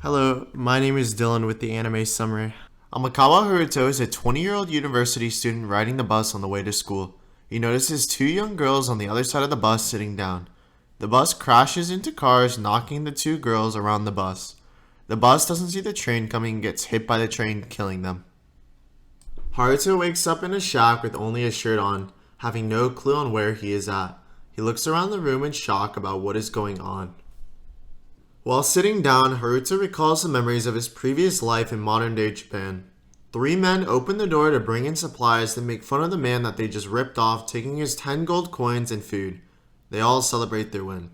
Hello, my name is Dylan with the anime summary. Amakawa Haruto is a 20-year-old university student riding the bus on the way to school. He notices two young girls on the other side of the bus sitting down. The bus crashes into cars, knocking the two girls around the bus. The bus doesn't see the train coming and gets hit by the train, killing them. Haruto wakes up in a shack with only a shirt on, having no clue on where he is at. He looks around the room in shock about what is going on. While sitting down, Haruto recalls the memories of his previous life in modern-day Japan. Three men open the door to bring in supplies that make fun of the man that they just ripped off, taking his 10 gold coins and food. They all celebrate their win.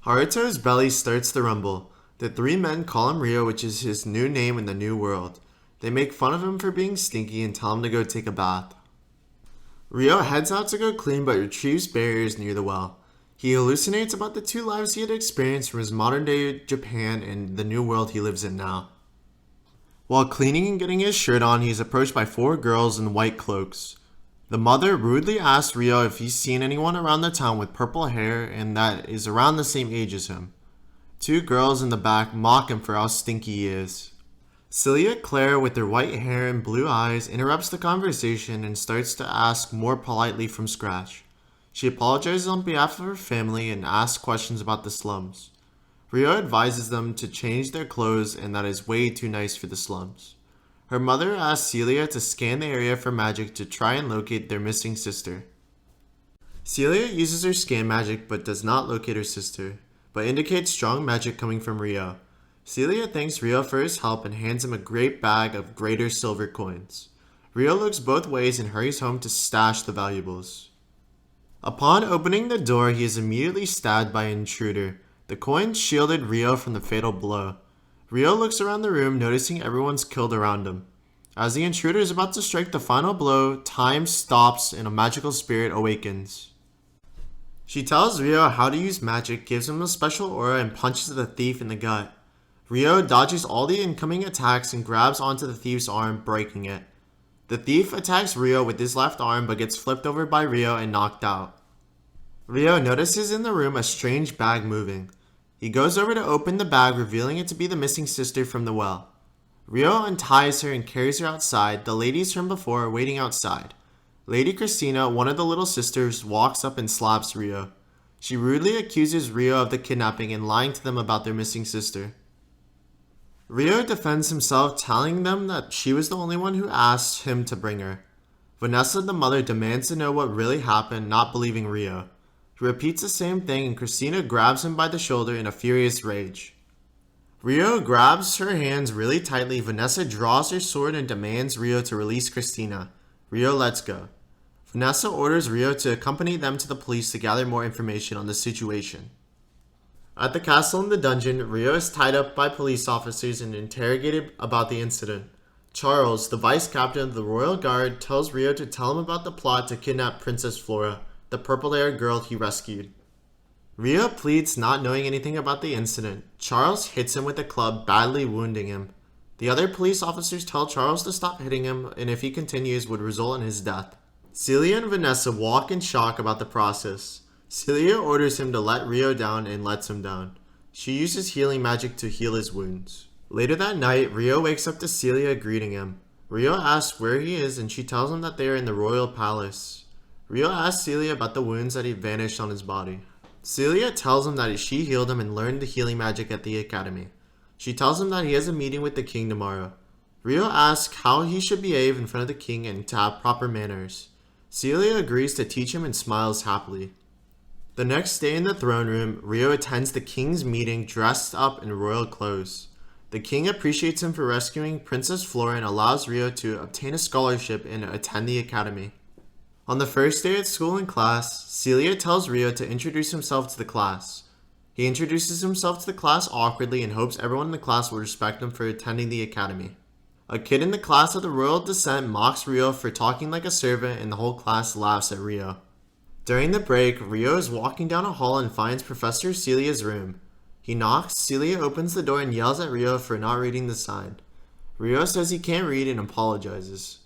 Haruto's belly starts to rumble. The three men call him Ryo, which is his new name in the new world. They make fun of him for being stinky and tell him to go take a bath. Ryo heads out to go clean but retrieves barriers near the well. He hallucinates about the two lives he had experienced from his modern-day Japan and the new world he lives in now. While cleaning and getting his shirt on, he is approached by four girls in white cloaks. The mother rudely asks Ryo if he's seen anyone around the town with purple hair and that is around the same age as him. Two girls in the back mock him for how stinky he is. Celia Claire, with her white hair and blue eyes, interrupts the conversation and starts to ask more politely from scratch. She apologizes on behalf of her family and asks questions about the slums. Ryo advises them to change their clothes and that is way too nice for the slums. Her mother asks Celia to scan the area for magic to try and locate their missing sister. Celia uses her scan magic but does not locate her sister, but indicates strong magic coming from Ryo. Celia thanks Ryo for his help and hands him a great bag of greater silver coins. Ryo looks both ways and hurries home to stash the valuables. Upon opening the door, he is immediately stabbed by an intruder. The coins shielded Ryo from the fatal blow. Ryo looks around the room, noticing everyone's killed around him. As the intruder is about to strike the final blow, time stops and a magical spirit awakens. She tells Ryo how to use magic, gives him a special aura, and punches the thief in the gut. Ryo dodges all the incoming attacks and grabs onto the thief's arm, breaking it. The thief attacks Ryo with his left arm but gets flipped over by Ryo and knocked out. Ryo notices in the room a strange bag moving. He goes over to open the bag, revealing it to be the missing sister from the well. Ryo unties her and carries her outside. The ladies from before are waiting outside. Lady Christina, one of the little sisters, walks up and slaps Ryo. She rudely accuses Ryo of the kidnapping and lying to them about their missing sister. Ryo defends himself, telling them that she was the only one who asked him to bring her. Vanessa, the mother, demands to know what really happened, not believing Ryo. He repeats the same thing and Christina grabs him by the shoulder in a furious rage. Ryo grabs her hands really tightly. Vanessa draws her sword and demands Ryo to release Christina. Ryo lets go. Vanessa orders Ryo to accompany them to the police to gather more information on the situation. At the castle in the dungeon, Ryo is tied up by police officers and interrogated about the incident. Charles, the vice captain of the royal guard, tells Ryo to tell him about the plot to kidnap Princess Flora, the purple-haired girl he rescued. Ryo pleads not knowing anything about the incident. Charles hits him with a club, badly wounding him. The other police officers tell Charles to stop hitting him, and if he continues would result in his death. Celia and Vanessa walk in shock about the process. Celia orders him to let Ryo down and lets him down. She uses healing magic to heal his wounds. Later that night, Ryo wakes up to Celia greeting him. Ryo asks where he is and she tells him that they are in the royal palace. Ryo asks Celia about the wounds that he vanished on his body. Celia tells him that she healed him and learned the healing magic at the academy. She tells him that he has a meeting with the king tomorrow. Ryo asks how he should behave in front of the king and to have proper manners. Celia agrees to teach him and smiles happily. The next day in the throne room, Ryo attends the king's meeting dressed up in royal clothes. The king appreciates him for rescuing Princess Flora and allows Ryo to obtain a scholarship and attend the academy. On the first day at school in class, Celia tells Ryo to introduce himself to the class. He introduces himself to the class awkwardly and hopes everyone in the class will respect him for attending the academy. A kid in the class of the royal descent mocks Ryo for talking like a servant and the whole class laughs at Ryo. During the break, Ryo is walking down a hall and finds Professor Celia's room. He knocks, Celia opens the door and yells at Ryo for not reading the sign. Ryo says he can't read and apologizes.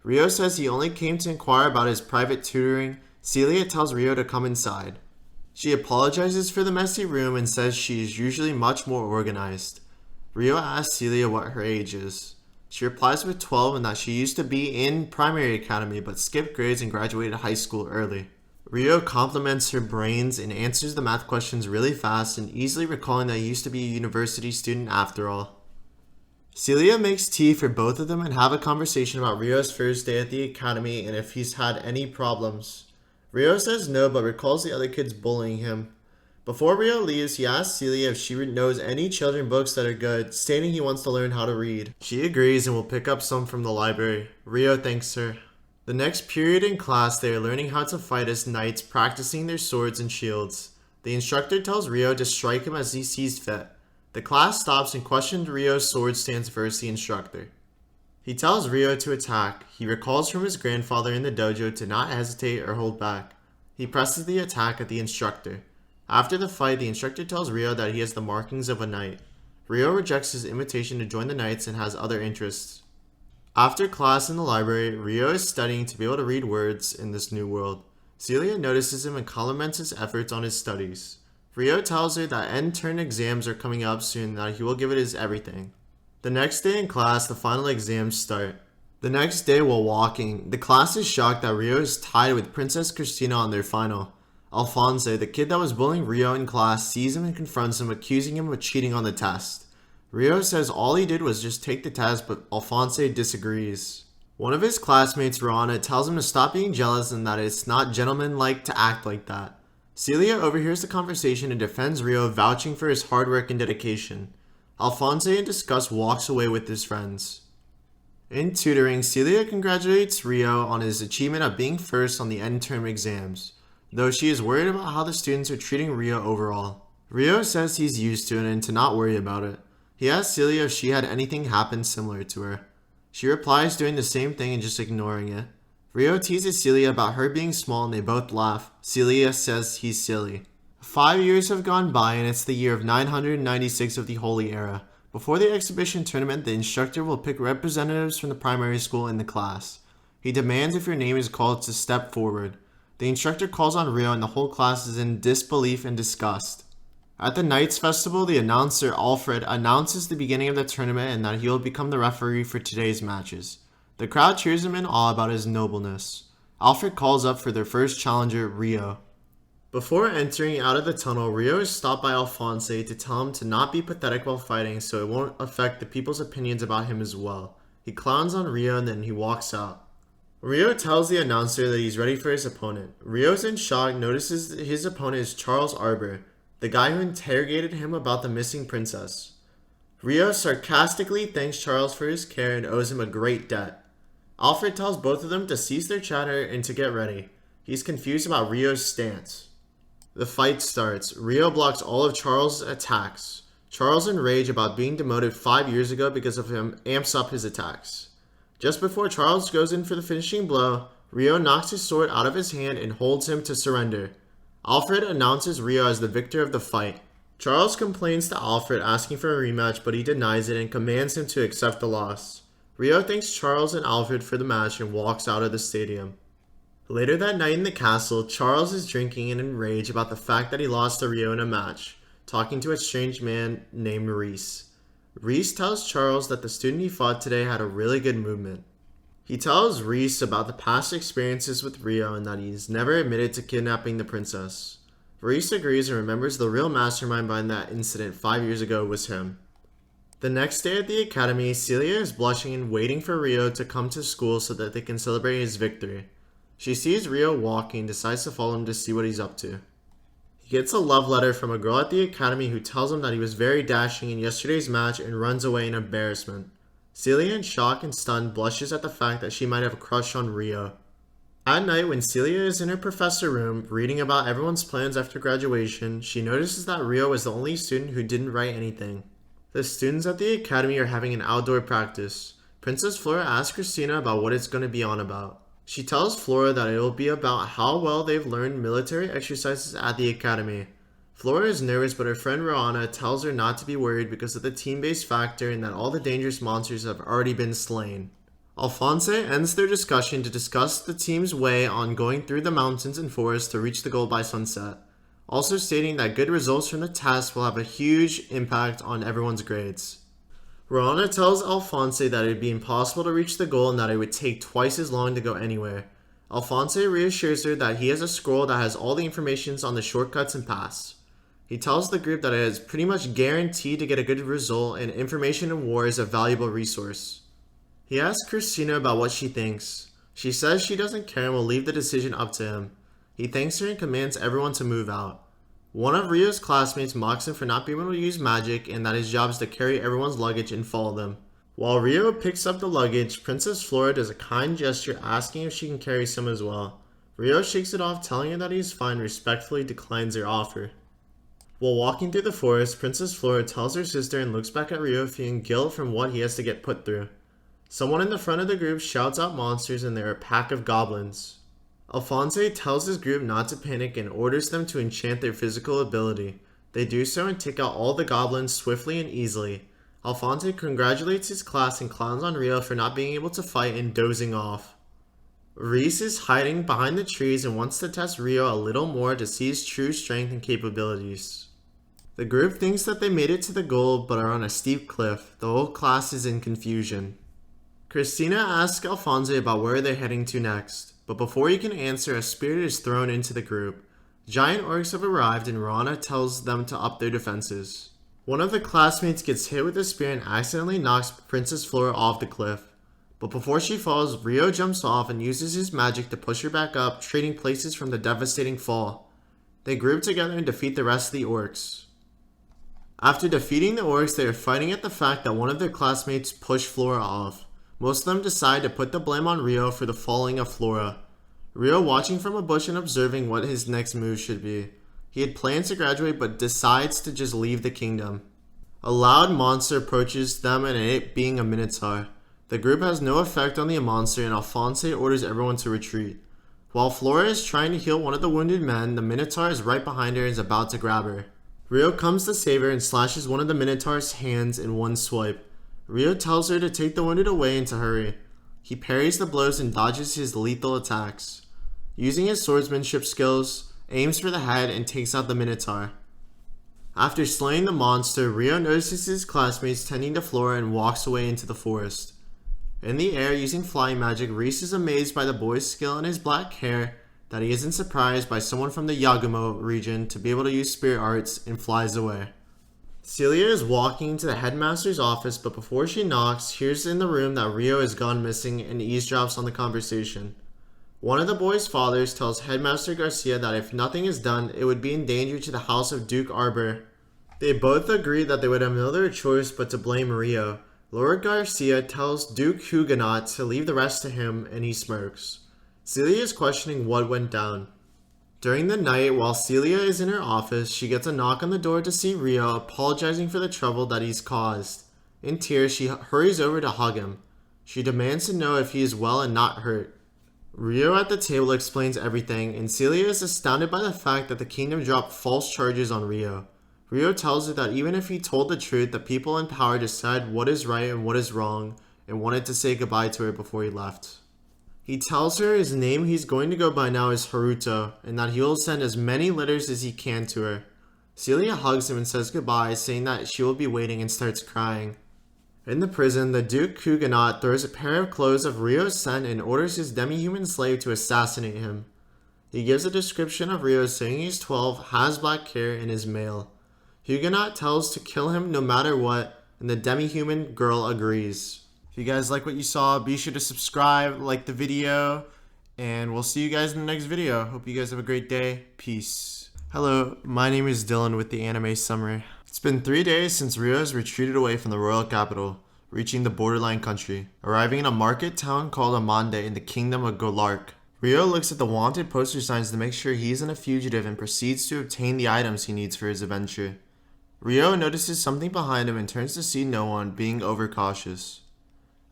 Ryo says he only came to inquire about his private tutoring. Celia tells Ryo to come inside. She apologizes for the messy room and says she is usually much more organized. Rio asks Celia what her age is. She replies with 12 and that she used to be in primary academy but skipped grades and graduated high school early. Rio compliments her brains and answers the math questions really fast and easily recalling that he used to be a university student after all. Celia makes tea for both of them and have a conversation about Rio's first day at the academy and if he's had any problems. Rio says no but recalls the other kids bullying him. Before Rio leaves, he asks Celia if she knows any children's books that are good, stating he wants to learn how to read. She agrees and will pick up some from the library. Rio thanks her. The next period in class, they are learning how to fight as knights, practicing their swords and shields. The instructor tells Rio to strike him as he sees fit. The class stops and questions Rio's sword stance versus the instructor. He tells Rio to attack. He recalls from his grandfather in the dojo to not hesitate or hold back. He presses the attack at the instructor. After the fight, the instructor tells Rio that he has the markings of a knight. Rio rejects his invitation to join the knights and has other interests. After class in the library, Rio is studying to be able to read words in this new world. Celia notices him and compliments his efforts on his studies. Rio tells her that end-term exams are coming up soon and that he will give it his everything. The next day in class, the final exams start. The next day while walking, the class is shocked that Rio is tied with Princess Christina on their final. Alphonse, the kid that was bullying Rio in class, sees him and confronts him, accusing him of cheating on the test. Rio says all he did was just take the test, but Alphonse disagrees. One of his classmates, Roana, tells him to stop being jealous and that it's not gentlemanlike to act like that. Celia overhears the conversation and defends Rio, vouching for his hard work and dedication. Alphonse, in disgust, walks away with his friends. In tutoring, Celia congratulates Rio on his achievement of being first on the end-term exams, though she is worried about how the students are treating Rio overall. Rio says he's used to it and to not worry about it. He asks Celia if she had anything happen similar to her. She replies doing the same thing and just ignoring it. Rio teases Celia about her being small and they both laugh. Celia says he's silly. 5 years have gone by and it's the year of 996 of the Holy Era. Before the exhibition tournament, the instructor will pick representatives from the primary school in the class. He demands if your name is called to step forward. The instructor calls on Rio and the whole class is in disbelief and disgust. At the Knights Festival, the announcer, Alfred, announces the beginning of the tournament and that he will become the referee for today's matches. The crowd cheers him in awe about his nobleness. Alfred calls up for their first challenger, Rio. Before entering out of the tunnel, Rio is stopped by Alphonse to tell him to not be pathetic while fighting so it won't affect the people's opinions about him as well. He clowns on Rio and then he walks out. Rio tells the announcer that he's ready for his opponent. Rio's in shock, notices that his opponent is Charles Arbor, the guy who interrogated him about the missing princess. Rio sarcastically thanks Charles for his care and owes him a great debt. Alfred tells both of them to cease their chatter and to get ready. He's confused about Rio's stance. The fight starts. Rio blocks all of Charles' attacks. Charles, in rage about being demoted 5 years ago because of him, amps up his attacks. Just before Charles goes in for the finishing blow, Rio knocks his sword out of his hand and holds him to surrender. Alfred announces Rio as the victor of the fight. Charles complains to Alfred asking for a rematch, but he denies it and commands him to accept the loss. Rio thanks Charles and Alfred for the match and walks out of the stadium. Later that night in the castle, Charles is drinking and in rage about the fact that he lost to Rio in a match, talking to a strange man named Reese. Reese tells Charles that the student he fought today had a really good movement. He tells Reese about the past experiences with Rio and that he's never admitted to kidnapping the princess. Reese agrees and remembers the real mastermind behind that incident 5 years ago was him. The next day at the academy, Celia is blushing and waiting for Rio to come to school so that they can celebrate his victory. She sees Rio walking and decides to follow him to see what he's up to. He gets a love letter from a girl at the academy who tells him that he was very dashing in yesterday's match and runs away in embarrassment. Celia, in shock and stunned, blushes at the fact that she might have a crush on Rio. At night, when Celia is in her professor room, reading about everyone's plans after graduation, she notices that Rio was the only student who didn't write anything. The students at the academy are having an outdoor practice. Princess Flora asks Christina about what it's going to be on about. She tells Flora that it will be about how well they've learned military exercises at the academy. Flora is nervous, but her friend Roana tells her not to be worried because of the team-based factor and that all the dangerous monsters have already been slain. Alphonse ends their discussion to discuss the team's way on going through the mountains and forests to reach the goal by sunset, also stating that good results from the test will have a huge impact on everyone's grades. Rana tells Alphonse that it would be impossible to reach the goal and that it would take twice as long to go anywhere. Alphonse reassures her that he has a scroll that has all the information on the shortcuts and paths. He tells the group that it is pretty much guaranteed to get a good result and information in war is a valuable resource. He asks Christina about what she thinks. She says she doesn't care and will leave the decision up to him. He thanks her and commands everyone to move out. One of Rio's classmates mocks him for not being able to use magic and that his job is to carry everyone's luggage and follow them. While Rio picks up the luggage, Princess Flora does a kind gesture asking if she can carry some as well. Rio shakes it off, telling her that he is fine and respectfully declines her offer. While walking through the forest, Princess Flora tells her sister and looks back at Rio feeling guilt from what he has to get put through. Someone in the front of the group shouts out monsters and they're a pack of goblins. Alphonse tells his group not to panic and orders them to enchant their physical ability. They do so and take out all the goblins swiftly and easily. Alphonse congratulates his class and clowns on Rio for not being able to fight and dozing off. Reese is hiding behind the trees and wants to test Rio a little more to see his true strength and capabilities. The group thinks that they made it to the goal but are on a steep cliff. The whole class is in confusion. Christina asks Alphonse about where they're heading to next. But before he can answer, a spirit is thrown into the group. Giant orcs have arrived and Rana tells them to up their defenses. One of the classmates gets hit with a spear and accidentally knocks Princess Flora off the cliff. But before she falls, Rio jumps off and uses his magic to push her back up, trading places from the devastating fall. They group together and defeat the rest of the orcs. After defeating the orcs, they are fighting at the fact that one of their classmates pushed Flora off. Most of them decide to put the blame on Rio for the falling of Flora. Rio watching from a bush and observing what his next move should be. He had plans to graduate but decides to just leave the kingdom. A loud monster approaches them and it being a minotaur. The group has no effect on the monster and Alphonse orders everyone to retreat. While Flora is trying to heal one of the wounded men, the minotaur is right behind her and is about to grab her. Rio comes to save her and slashes one of the minotaur's hands in one swipe. Rio tells her to take the wounded away and to hurry. He parries the blows and dodges his lethal attacks. Using his swordsmanship skills, aims for the head and takes out the minotaur. After slaying the monster, Rio notices his classmates tending to Flora and walks away into the forest. In the air, using flying magic, Reese is amazed by the boy's skill and his black hair that he isn't surprised by someone from the Yagumo region to be able to use spirit arts and flies away. Celia is walking to the headmaster's office, but before she knocks, hears in the room that Rio has gone missing and eavesdrops on the conversation. One of the boy's fathers tells Headmaster Garcia that if nothing is done, it would be in danger to the house of Duke Arbor. They both agree that they would have no other choice but to blame Rio. Lord Garcia tells Duke Huguenot to leave the rest to him, and he smirks. Celia is questioning what went down. During the night, while Celia is in her office, she gets a knock on the door to see Rio, apologizing for the trouble that he's caused. In tears, she hurries over to hug him. She demands to know if he is well and not hurt. Rio at the table explains everything, and Celia is astounded by the fact that the kingdom dropped false charges on Rio. Rio tells her that even if he told the truth, the people in power decide what is right and what is wrong, and wanted to say goodbye to her before he left. He tells her his name he's going to go by now is Haruto, and that he will send as many letters as he can to her. Celia hugs him and says goodbye, saying that she will be waiting, and starts crying. In the prison, the Duke Huguenot throws a pair of clothes of Rio's son and orders his demi-human slave to assassinate him. He gives a description of Rio, saying he's 12, has black hair, and is male. Huguenot tells to kill him no matter what, and the demi-human girl agrees. If you guys like what you saw, be sure to subscribe, like the video, and we'll see you guys in the next video. Hope you guys have a great day. Peace. Hello, my name is Dylan with the Anime Summary. It's been 3 days since Rio has retreated away from the royal capital, reaching the borderline country, arriving in a market town called Amande in the kingdom of Golark. Rio looks at the wanted poster signs to make sure he isn't a fugitive and proceeds to obtain the items he needs for his adventure. Rio notices something behind him and turns to see no one, being overcautious.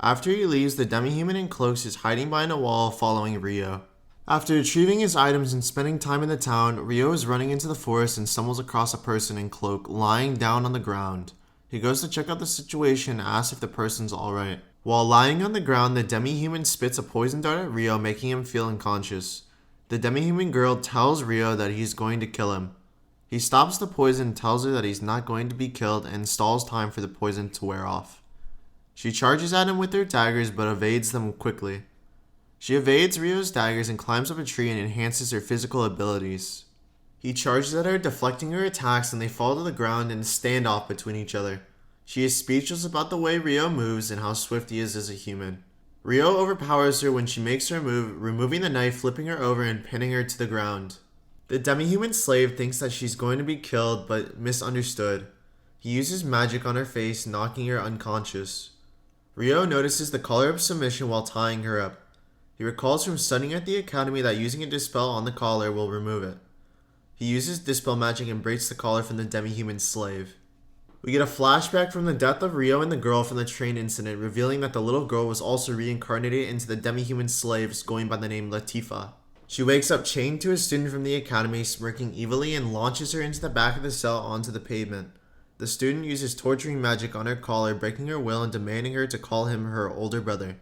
After he leaves, the demi-human in cloaks is hiding behind a wall following Rio. After retrieving his items and spending time in the town, Rio is running into the forest and stumbles across a person in cloak lying down on the ground. He goes to check out the situation and asks if the person's alright. While lying on the ground, the demi-human spits a poison dart at Rio, making him feel unconscious. The demi-human girl tells Rio that he's going to kill him. He stops the poison and tells her that he's not going to be killed and stalls time for the poison to wear off. She charges at him with her daggers but evades them quickly. She evades Ryo's daggers and climbs up a tree and enhances her physical abilities. He charges at her, deflecting her attacks, and they fall to the ground in a standoff between each other. She is speechless about the way Ryo moves and how swift he is as a human. Ryo overpowers her when she makes her move, removing the knife, flipping her over, and pinning her to the ground. The demi-human slave thinks that she's going to be killed, but misunderstood. He uses magic on her face, knocking her unconscious. Ryo notices the collar of submission while tying her up. He recalls from studying at the academy that using a dispel on the collar will remove it. He uses dispel magic and breaks the collar from the demi-human slave. We get a flashback from the death of Ryo and the girl from the train incident, revealing that the little girl was also reincarnated into the demi-human slaves going by the name Latifah. She wakes up chained to a student from the academy, smirking evilly, and launches her into the back of the cell onto the pavement. The student uses torturing magic on her collar, breaking her will and demanding her to call him her older brother.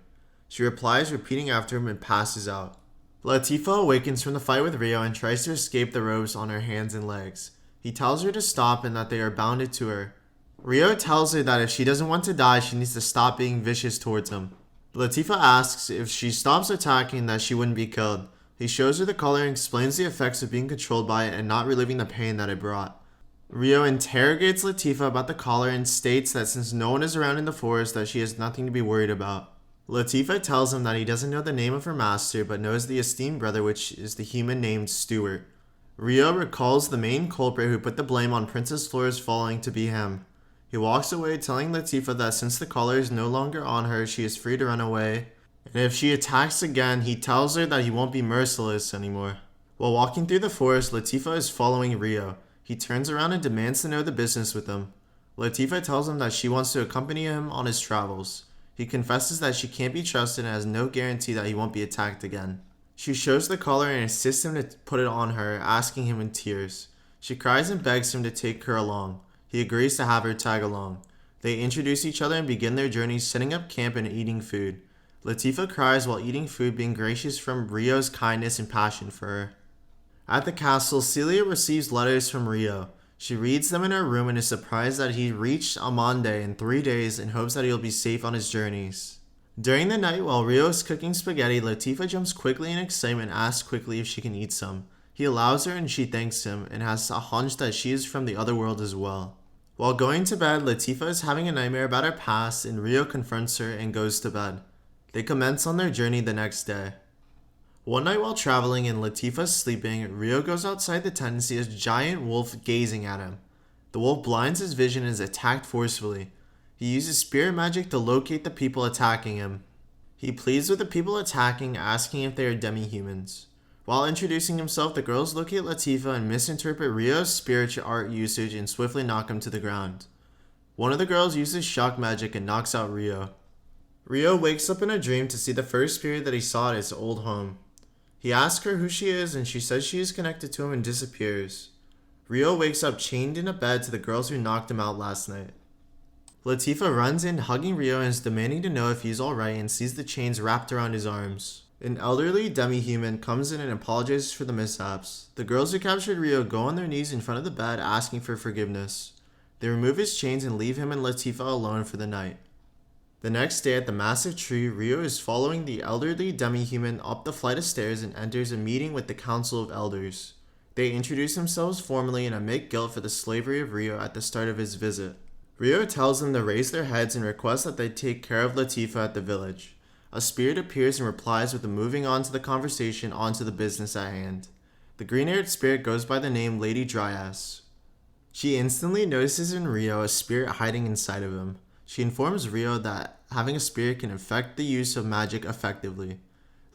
She replies, repeating after him, and passes out. Latifah awakens from the fight with Ryo and tries to escape the ropes on her hands and legs. He tells her to stop and that they are bounded to her. Ryo tells her that if she doesn't want to die, she needs to stop being vicious towards him. Latifah asks if she stops attacking that she wouldn't be killed. He shows her the collar and explains the effects of being controlled by it and not reliving the pain that it brought. Ryo interrogates Latifah about the collar and states that since no one is around in the forest that she has nothing to be worried about. Latifah tells him that he doesn't know the name of her master but knows the esteemed brother, which is the human named Stuart. Ryo recalls the main culprit who put the blame on Princess Flora's falling to be him. He walks away telling Latifah that since the collar is no longer on her, she is free to run away. And if she attacks again, he tells her that he won't be merciless anymore. While walking through the forest, Latifah is following Ryo. He turns around and demands to know the business with him. Latifah tells him that she wants to accompany him on his travels. He confesses that she can't be trusted and has no guarantee that he won't be attacked again. She shows the collar and insists him to put it on her, asking him in tears. She cries and begs him to take her along. He agrees to have her tag along. They introduce each other and begin their journey, setting up camp and eating food. Latifah cries while eating food, being gracious from Ryo's kindness and passion for her. At the castle, Celia receives letters from Ryo. She reads them in her room and is surprised that he reached Amande in 3 days and hopes that he will be safe on his journeys. During the night, while Ryo is cooking spaghetti, Latifah jumps quickly in excitement and asks quickly if she can eat some. He allows her and she thanks him and has a hunch that she is from the other world as well. While going to bed, Latifah is having a nightmare about her past and Ryo confronts her and goes to bed. They commence on their journey the next day. One night while traveling and Latifah is sleeping, Ryo goes outside the tent and sees a giant wolf gazing at him. The wolf blinds his vision and is attacked forcefully. He uses spirit magic to locate the people attacking him. He pleads with the people attacking, asking if they are demi-humans. While introducing himself, the girls locate Latifah and misinterpret Ryo's spiritual art usage and swiftly knock him to the ground. One of the girls uses shock magic and knocks out Ryo. Ryo wakes up in a dream to see the first spirit that he saw at his old home. He asks her who she is and she says she is connected to him and disappears. Ryo wakes up chained in a bed to the girls who knocked him out last night. Latifah runs in hugging Ryo and is demanding to know if he's alright and sees the chains wrapped around his arms. An elderly demi-human comes in and apologizes for the mishaps. The girls who captured Ryo go on their knees in front of the bed asking for forgiveness. They remove his chains and leave him and Latifah alone for the night. The next day at the massive tree, Ryo is following the elderly demi-human up the flight of stairs and enters a meeting with the Council of Elders. They introduce themselves formally and admit guilt for the slavery of Ryo at the start of his visit. Ryo tells them to raise their heads and requests that they take care of Latifah at the village. A spirit appears and replies with a moving on to the conversation onto the business at hand. The green-haired spirit goes by the name Lady Dryas. She instantly notices in Ryo a spirit hiding inside of him. She informs Ryo that having a spirit can affect the use of magic effectively.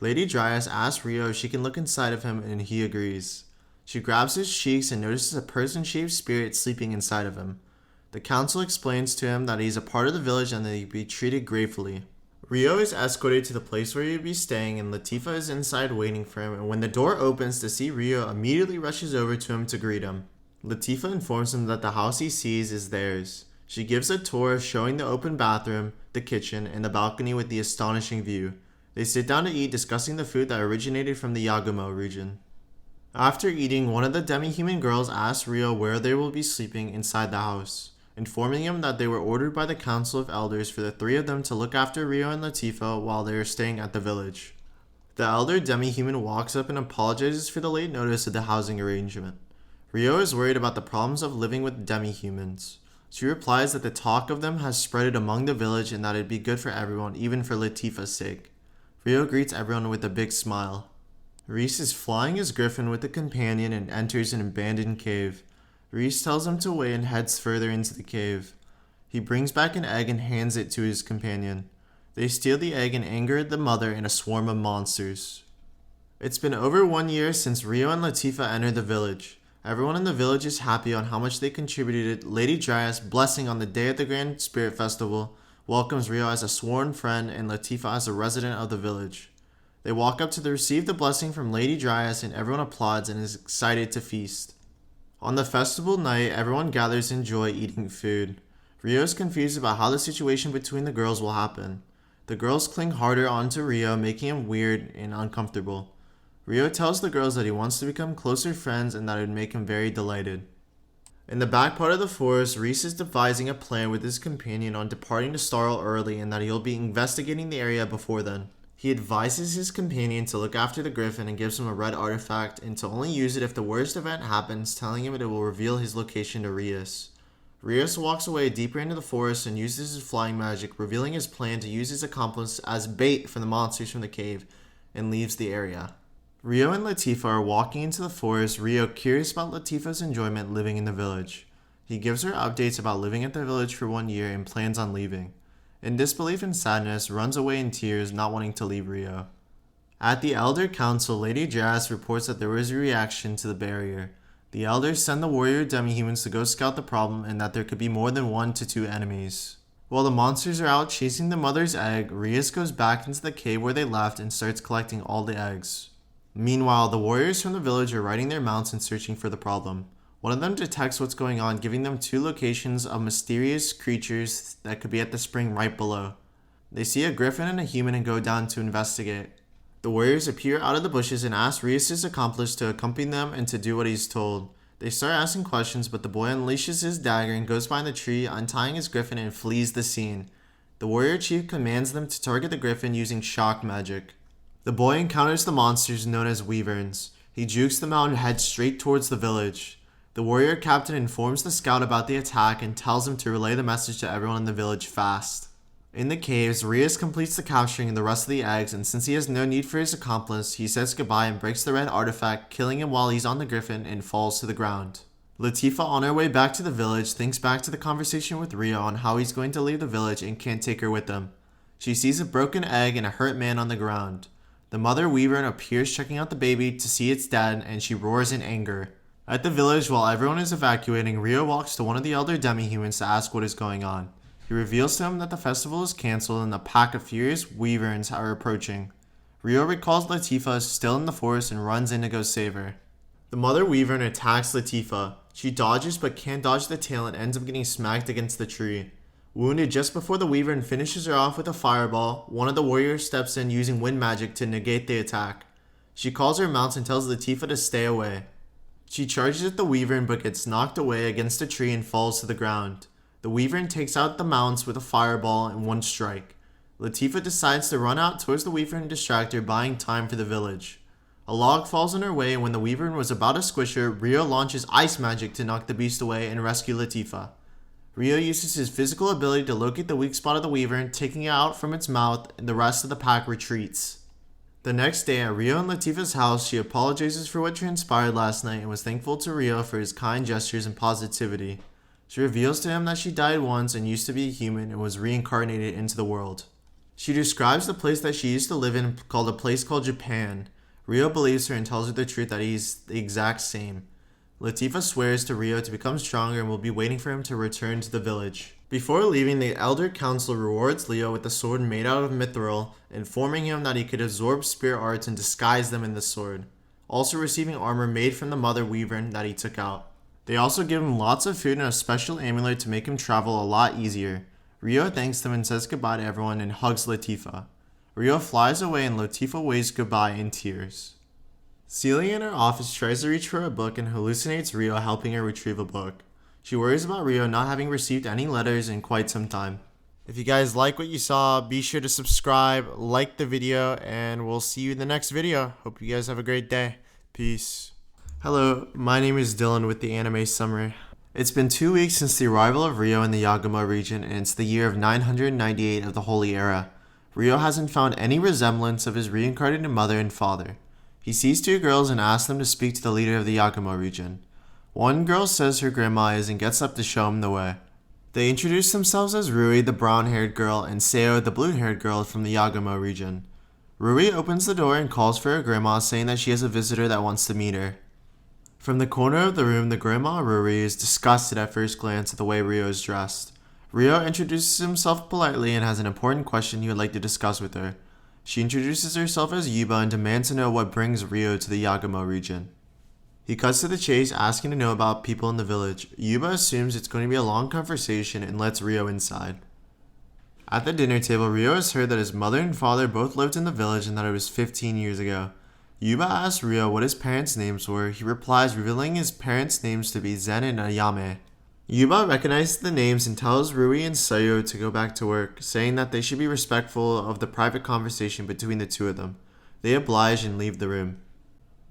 Lady Dryas asks Ryo if she can look inside of him and he agrees. She grabs his cheeks and notices a person-shaped spirit sleeping inside of him. The council explains to him that he is a part of the village and that he be treated gratefully. Ryo is escorted to the place where he would be staying and Latifah is inside waiting for him, and when the door opens to see Ryo, immediately rushes over to him to greet him. Latifah informs him that the house he sees is theirs. She gives a tour showing the open bathroom, the kitchen, and the balcony with the astonishing view. They sit down to eat, discussing the food that originated from the Yagumo region. After eating, one of the demi-human girls asks Ryo where they will be sleeping inside the house. informing him that they were ordered by the Council of Elders for the three of them to look after Rio and Latifah while they were staying at the village. The elder demi-human walks up and apologizes for the late notice of the housing arrangement. Rio is worried about the problems of living with demi-humans. She replies that the talk of them has spread among the village and that it'd be good for everyone, even for Latifah's sake. Rio greets everyone with a big smile. Reese is flying his griffin with a companion and enters an abandoned cave. Reese tells him to wait and heads further into the cave. He brings back an egg and hands it to his companion. They steal the egg and anger the mother and a swarm of monsters. It's been over 1 year since Rio and Latifah entered the village. Everyone in the village is happy on how much they contributed. Lady Dryas, blessing on the day of the Grand Spirit Festival, welcomes Rio as a sworn friend and Latifah as a resident of the village. They walk up to receive the blessing from Lady Dryas and everyone applauds and is excited to feast. On the festival night, everyone gathers in joy eating food. Rio is confused about how the situation between the girls will happen. The girls cling harder onto Rio, making him weird and uncomfortable. Rio tells the girls that he wants to become closer friends and that it would make him very delighted. In the back part of the forest, Reese is devising a plan with his companion on departing to Starl early and that he'll be investigating the area before then. He advises his companion to look after the griffin and gives him a red artifact and to only use it if the worst event happens, telling him it will reveal his location to Rias. Rias walks away deeper into the forest and uses his flying magic, revealing his plan to use his accomplice as bait for the monsters from the cave, and leaves the area. Rio and Latifah are walking into the forest, Rio curious about Latifah's enjoyment living in the village. He gives her updates about living at the village for 1 year and plans on leaving. In disbelief and sadness, runs away in tears, not wanting to leave Rio. At the Elder Council, Lady Jazz reports that there was a reaction to the barrier. The Elders send the warrior demi-humans to go scout the problem and that there could be more than 1 to 2 enemies. While the monsters are out chasing the mother's egg, Rias goes back into the cave where they left and starts collecting all the eggs. Meanwhile, the warriors from the village are riding their mounts and searching for the problem. One of them detects what's going on, giving them 2 locations of mysterious creatures that could be at the spring right below. They see a griffin and a human and go down to investigate. The warriors appear out of the bushes and ask Rias' accomplice to accompany them and to do what he's told. They start asking questions, but the boy unleashes his dagger and goes behind the tree, untying his griffin and flees the scene. The warrior chief commands them to target the griffin using shock magic. The boy encounters the monsters known as wyverns. He jukes them out and heads straight towards the village. The warrior captain informs the scout about the attack and tells him to relay the message to everyone in the village fast. In the caves, Rias completes the capturing of the rest of the eggs, and since he has no need for his accomplice, he says goodbye and breaks the red artifact, killing him while he's on the griffin and falls to the ground. Latifah, on her way back to the village, thinks back to the conversation with Rio on how he's going to leave the village and can't take her with him. She sees a broken egg and a hurt man on the ground. The mother wyvern appears checking out the baby to see its dad, and she roars in anger. At the village, while everyone is evacuating, Rio walks to one of the elder demi-humans to ask what is going on. He reveals to him that the festival is cancelled and a pack of furious wyverns are approaching. Rio recalls Latifah is still in the forest and runs in to go save her. The mother wyvern attacks Latifah. She dodges but can't dodge the tail and ends up getting smacked against the tree. Wounded just before the wyvern finishes her off with a fireball, one of the warriors steps in using wind magic to negate the attack. She calls her mounts and tells Latifah to stay away. She charges at the wyvern but gets knocked away against a tree and falls to the ground. The wyvern takes out the mounts with a fireball in one strike. Latifah decides to run out towards the wyvern and distract her, buying time for the village. A log falls in her way, and when the wyvern was about to squish her, Rio launches ice magic to knock the beast away and rescue Latifah. Rio uses his physical ability to locate the weak spot of the wyvern, taking it out from its mouth, and the rest of the pack retreats. The next day, at Rio and Latifah's house, she apologizes for what transpired last night and was thankful to Rio for his kind gestures and positivity. She reveals to him that she died once and used to be a human and was reincarnated into the world. She describes the place that she used to live in called a place called Japan. Rio believes her and tells her the truth that he's the exact same. Latifah swears to Rio to become stronger and will be waiting for him to return to the village. Before leaving, the Elder Council rewards Leo with a sword made out of mithril, informing him that he could absorb spirit arts and disguise them in the sword, also receiving armor made from the mother wyvern that he took out. They also give him lots of food and a special amulet to make him travel a lot easier. Rio thanks them and says goodbye to everyone and hugs Latifah. Rio flies away and Latifah waves goodbye in tears. Celia in her office tries to reach for a book and hallucinates Rio helping her retrieve a book. She worries about Ryo not having received any letters in quite some time. If you guys like what you saw, be sure to subscribe, like the video, and we'll see you in the next video. Hope you guys have a great day. Peace. Hello, my name is Dylan with the Anime Summary. It's been 2 weeks since the arrival of Ryo in the Yagumo region, and it's the year of 998 of the Holy Era. Ryo hasn't found any resemblance of his reincarnated mother and father. He sees two girls and asks them to speak to the leader of the Yagumo region. One girl says her grandma is and gets up to show him the way. They introduce themselves as Rui, the brown-haired girl, and Seirei, the blue-haired girl from the Yagumo region. Rui opens the door and calls for her grandma, saying that she has a visitor that wants to meet her. From the corner of the room, the grandma Rui is disgusted at first glance at the way Ryo is dressed. Ryo introduces himself politely and has an important question he would like to discuss with her. She introduces herself as Yuba and demands to know what brings Ryo to the Yagumo region. He cuts to the chase, asking to know about people in the village. Yuba assumes it's going to be a long conversation and lets Ryo inside. At the dinner table, Ryo has heard that his mother and father both lived in the village and that it was 15 years ago. Yuba asks Ryo what his parents' names were. He replies, revealing his parents' names to be Zen and Ayame. Yuba recognizes the names and tells Rui and Sayo to go back to work, saying that they should be respectful of the private conversation between the two of them. They oblige and leave the room.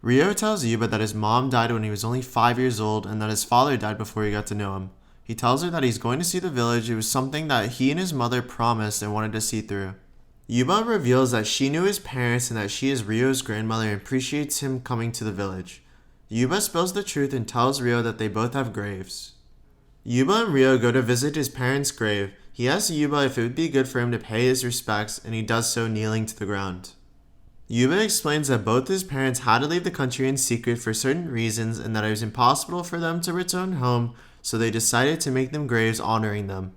Ryo tells Yuba that his mom died when he was only 5 years old and that his father died before he got to know him. He tells her that he's going to see the village. It was something that he and his mother promised and wanted to see through. Yuba reveals that she knew his parents and that she is Ryo's grandmother and appreciates him coming to the village. Yuba spills the truth and tells Ryo that they both have graves. Yuba and Ryo go to visit his parents' grave. He asks Yuba if it would be good for him to pay his respects, and he does so kneeling to the ground. Yuba explains that both his parents had to leave the country in secret for certain reasons and that it was impossible for them to return home, so they decided to make them graves honoring them.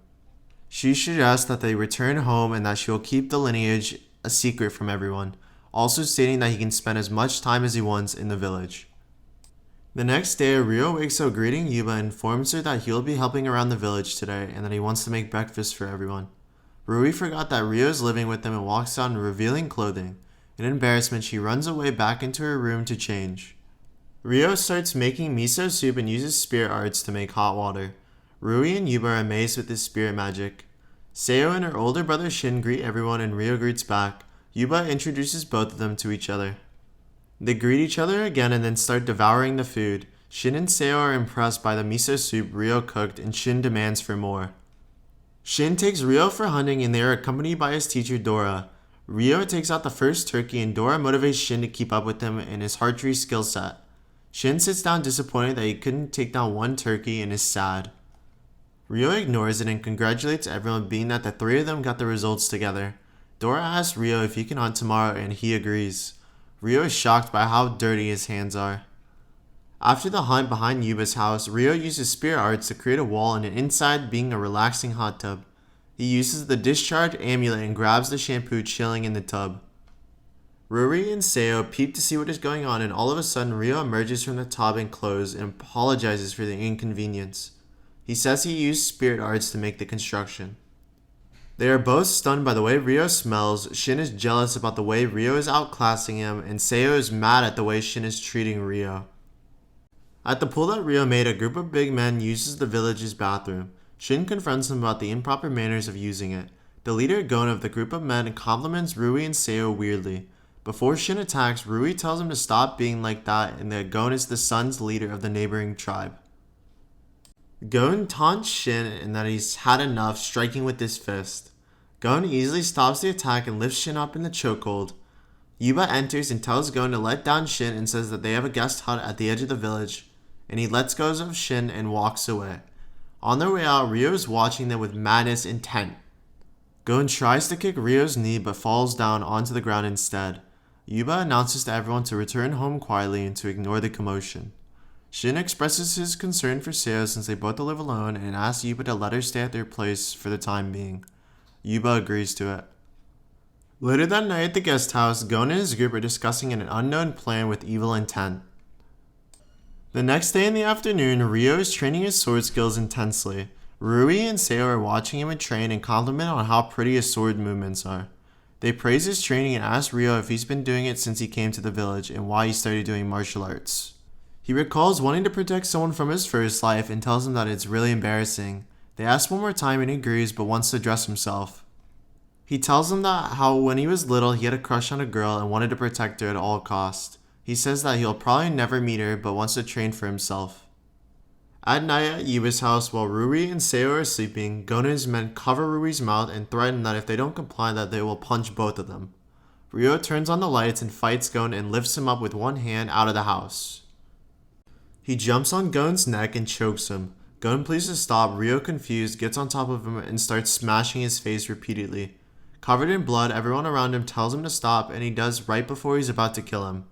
She suggests that they return home and that she will keep the lineage a secret from everyone, also stating that he can spend as much time as he wants in the village. The next day, Ryo wakes up greeting Yuba and informs her that he will be helping around the village today and that he wants to make breakfast for everyone. Rui forgot that Ryo is living with them and walks out in revealing clothing. In embarrassment, she runs away back into her room to change. Ryo starts making miso soup and uses spirit arts to make hot water. Rui and Yuba are amazed with his spirit magic. Sayo and her older brother Shin greet everyone and Ryo greets back. Yuba introduces both of them to each other. They greet each other again and then start devouring the food. Shin and Sayo are impressed by the miso soup Ryo cooked and Shin demands for more. Shin takes Ryo for hunting and they are accompanied by his teacher Dora. Ryo takes out the first turkey and Dora motivates Shin to keep up with him in his archery skill set. Shin sits down disappointed that he couldn't take down one turkey and is sad. Ryo ignores it and congratulates everyone, being that the three of them got the results together. Dora asks Ryo if he can hunt tomorrow and he agrees. Ryo is shocked by how dirty his hands are. After the hunt behind Yuba's house, Ryo uses spirit arts to create a wall and inside being a relaxing hot tub. He uses the discharge amulet and grabs the shampoo chilling in the tub. Ruri and Sayo peep to see what is going on and all of a sudden Ryo emerges from the tub and clothes and apologizes for the inconvenience. He says he used spirit arts to make the construction. They are both stunned by the way Ryo smells. Shin is jealous about the way Ryo is outclassing him and Sayo is mad at the way Shin is treating Ryo. At the pool that Ryo made, a group of big men uses the village's bathroom. Shin confronts them about the improper manners of using it. The leader Gon of the group of men compliments Rui and Sayo weirdly. Before Shin attacks, Rui tells him to stop being like that and that Gon is the son's leader of the neighboring tribe. Gon taunts Shin and that he's had enough, striking with his fist. Gon easily stops the attack and lifts Shin up in the chokehold. Yuba enters and tells Gon to let down Shin and says that they have a guest hut at the edge of the village, and he lets go of Shin and walks away. On their way out, Ryo is watching them with madness intent. Gon tries to kick Ryo's knee but falls down onto the ground instead. Yuba announces to everyone to return home quietly and to ignore the commotion. Shin expresses his concern for Sayo since they both live alone and asks Yuba to let her stay at their place for the time being. Yuba agrees to it. Later that night at the guest house, Gon and his group are discussing an unknown plan with evil intent. The next day in the afternoon, Ryo is training his sword skills intensely. Rui and Sayo are watching him train and compliment on how pretty his sword movements are. They praise his training and ask Ryo if he's been doing it since he came to the village and why he started doing martial arts. He recalls wanting to protect someone from his first life and tells him that it's really embarrassing. They ask one more time and he agrees but wants to dress himself. He tells them that how when he was little he had a crush on a girl and wanted to protect her at all costs. He says that he'll probably never meet her but wants to train for himself. At night at Yuba's house, while Rui and Seo are sleeping, Gon and his men cover Rui's mouth and threaten that if they don't comply that they will punch both of them. Ryo turns on the lights and fights Gon and lifts him up with one hand out of the house. He jumps on Gon's neck and chokes him. Gon pleads to stop. Ryo, confused, gets on top of him and starts smashing his face repeatedly. Covered in blood, everyone around him tells him to stop, and he does right before he's about to kill him.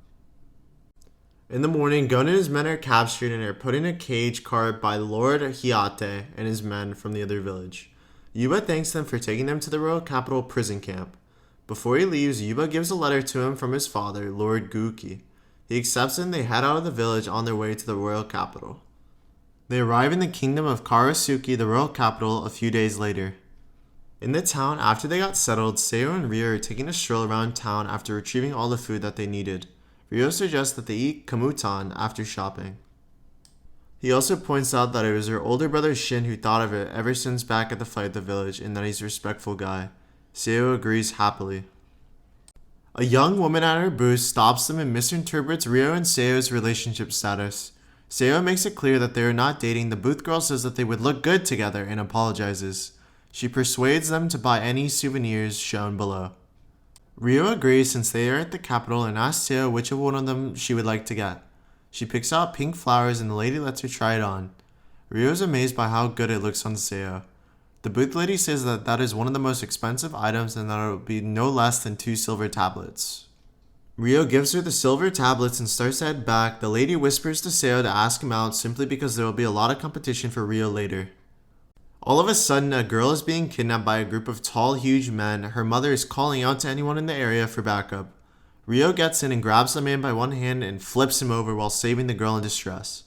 In the morning, Gon and his men are captured and are put in a cage guarded by Lord Hyate and his men from the other village. Yuba thanks them for taking them to the royal capital prison camp. Before he leaves, Yuba gives a letter to him from his father, Lord Guki. He accepts it and they head out of the village on their way to the royal capital. They arrive in the kingdom of Karasuki, the royal capital, a few days later. In the town, after they got settled, Seo and Ryo are taking a stroll around town after retrieving all the food that they needed. Ryo suggests that they eat kamutan after shopping. He also points out that it was her older brother Shin who thought of it ever since back at the fight at the village and that he's a respectful guy. Seo agrees happily. A young woman at her booth stops them and misinterprets Ryo and Seo's relationship status. Seo makes it clear that they are not dating. The booth girl says that they would look good together and apologizes. She persuades them to buy any souvenirs shown below. Ryo agrees since they are at the capital and asks Seo which of one of them she would like to get. She picks out pink flowers and the lady lets her try it on. Ryo is amazed by how good it looks on Seo. The booth lady says that that is one of the most expensive items and that it will be no less than 2 silver tablets. Ryo gives her the silver tablets and starts to head back. The lady whispers to Seo to ask him out simply because there will be a lot of competition for Ryo later. All of a sudden, a girl is being kidnapped by a group of tall, huge men. Her mother is calling out to anyone in the area for backup. Ryo gets in and grabs the man by one hand and flips him over while saving the girl in distress.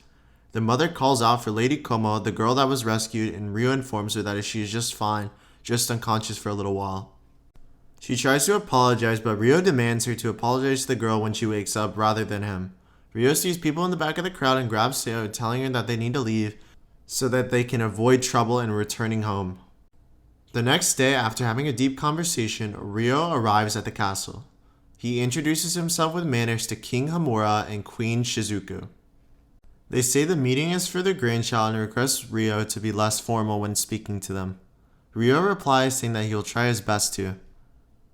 The mother calls out for Lady Como, the girl that was rescued, and Ryo informs her that she is just fine, just unconscious for a little while. She tries to apologize, but Ryo demands her to apologize to the girl when she wakes up rather than him. Ryo sees people in the back of the crowd and grabs Seo, telling her that they need to leave so that they can avoid trouble and returning home. The next day, after having a deep conversation, Ryo arrives at the castle. He introduces himself with manners to King Hamura and Queen Shizuku. They say the meeting is for their grandchild and request Ryo to be less formal when speaking to them. Ryo replies saying that he will try his best to.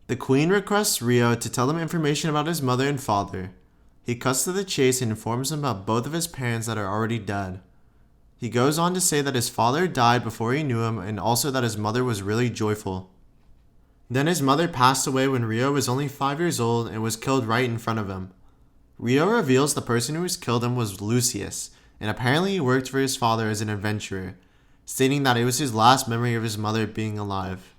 The queen requests Ryo to tell them information about his mother and father. He cuts to the chase and informs them about both of his parents that are already dead. He goes on to say that his father died before he knew him and also that his mother was really joyful. Then his mother passed away when Ryo was only 5 years old and was killed right in front of him. Ryo reveals the person who killed him was Lucius, and apparently he worked for his father as an adventurer, stating that it was his last memory of his mother being alive.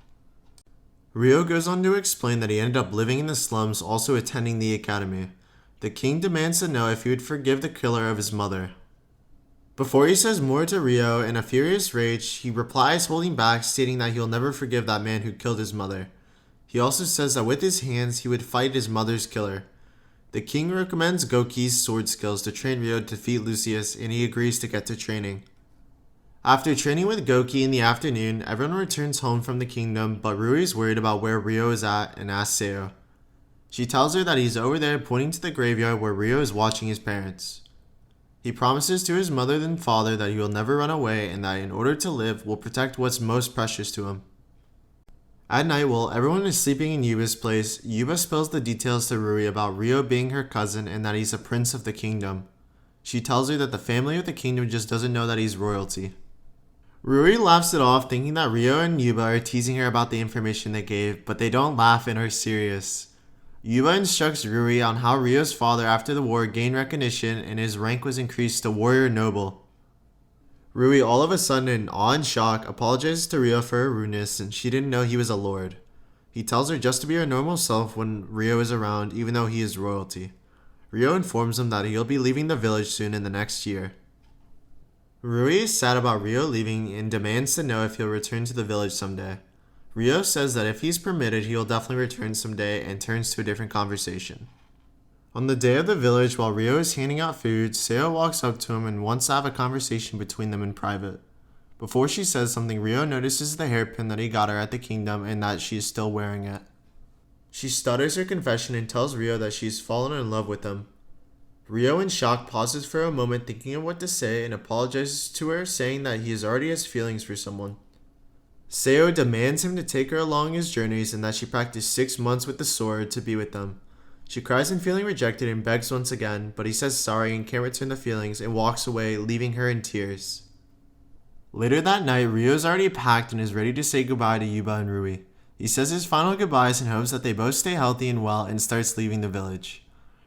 Ryo goes on to explain that he ended up living in the slums, also attending the academy. The king demands to know if he would forgive the killer of his mother. Before he says more to Ryo, in a furious rage, he replies holding back, stating that he'll never forgive that man who killed his mother. He also says that with his hands, he would fight his mother's killer. The king recommends Goki's sword skills to train Ryo to defeat Lucius, and he agrees to get to training. After training with Goki in the afternoon, everyone returns home from the kingdom, but Rui is worried about where Ryo is at and asks Seo. She tells her that he's over there pointing to the graveyard where Ryo is watching his parents. He promises to his mother and father that he will never run away and that in order to live, will protect what's most precious to him. At night, while everyone is sleeping in Yuba's place, Yuba spills the details to Rui about Ryo being her cousin and that he's a prince of the kingdom. She tells her that the family of the kingdom just doesn't know that he's royalty. Rui laughs it off, thinking that Ryo and Yuba are teasing her about the information they gave, but they don't laugh and are serious. Yuba instructs Rui on how Ryo's father after the war gained recognition and his rank was increased to warrior noble. Rui, all of a sudden in awe and shock, apologizes to Ryo for her rudeness and she didn't know he was a lord. He tells her just to be her normal self when Ryo is around, even though he is royalty. Ryo informs him that he'll be leaving the village soon in the next year. Rui is sad about Ryo leaving and demands to know if he'll return to the village someday. Ryo says that if he's permitted, he'll definitely return someday and turns to a different conversation. On the day of the village, while Rio is handing out food, Seirei walks up to him and wants to have a conversation between them in private. Before she says something, Rio notices the hairpin that he got her at the kingdom and that she is still wearing it. She stutters her confession and tells Rio that she's fallen in love with him. Rio, in shock, pauses for a moment thinking of what to say and apologizes to her, saying that he already has feelings for someone. Seirei demands him to take her along his journeys and that she practice 6 months with the sword to be with them. She cries in feeling rejected and begs once again, but he says sorry and can't return the feelings and walks away, leaving her in tears. Later that night, Rio is already packed and is ready to say goodbye to Yuba and Rui. He says his final goodbyes in hopes that they both stay healthy and well and starts leaving the village.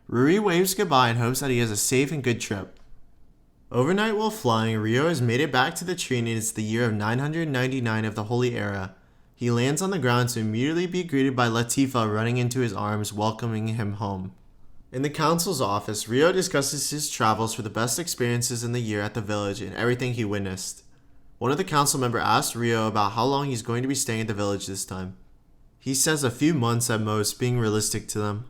Rui waves goodbye in hopes that he has a safe and good trip. Overnight while flying, Rio has made it back to the tree and it's the year of 999 of the Holy Era. He lands on the ground to immediately be greeted by Latifah running into his arms, welcoming him home. In the council's office, Rio discusses his travels for the best experiences in the year at the village and everything he witnessed. One of the council members asks Rio about how long he's going to be staying at the village this time. He says a few months at most, being realistic to them.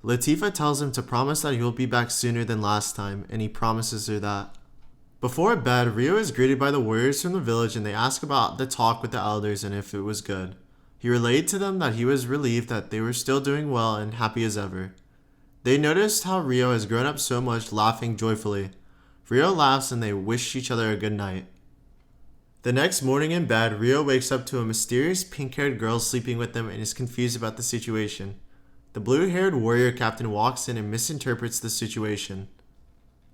Latifah tells him to promise that he will be back sooner than last time, and he promises her that. Before bed, Rio is greeted by the warriors from the village and they ask about the talk with the elders and if it was good. He relayed to them that he was relieved that they were still doing well and happy as ever. They noticed how Rio has grown up so much, laughing joyfully. Rio laughs and they wish each other a good night. The next morning in bed, Rio wakes up to a mysterious pink-haired girl sleeping with them and is confused about the situation. The blue-haired warrior captain walks in and misinterprets the situation.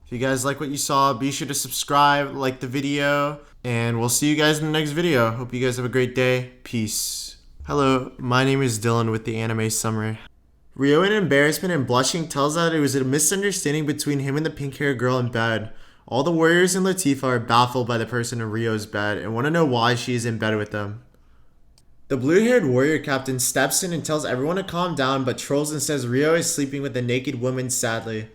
If you guys like what you saw, be sure to subscribe, like the video, and we'll see you guys in the next video. Hope you guys have a great day. Peace. Hello, my name is Dylan with the anime summary. Rio, in embarrassment and blushing, tells that it was a misunderstanding between him and the pink-haired girl in bed. All the warriors and Latifah are baffled by the person in Rio's bed and want to know why she is in bed with them. The blue-haired warrior captain steps in and tells everyone to calm down, but trolls and says Rio is sleeping with a naked woman sadly.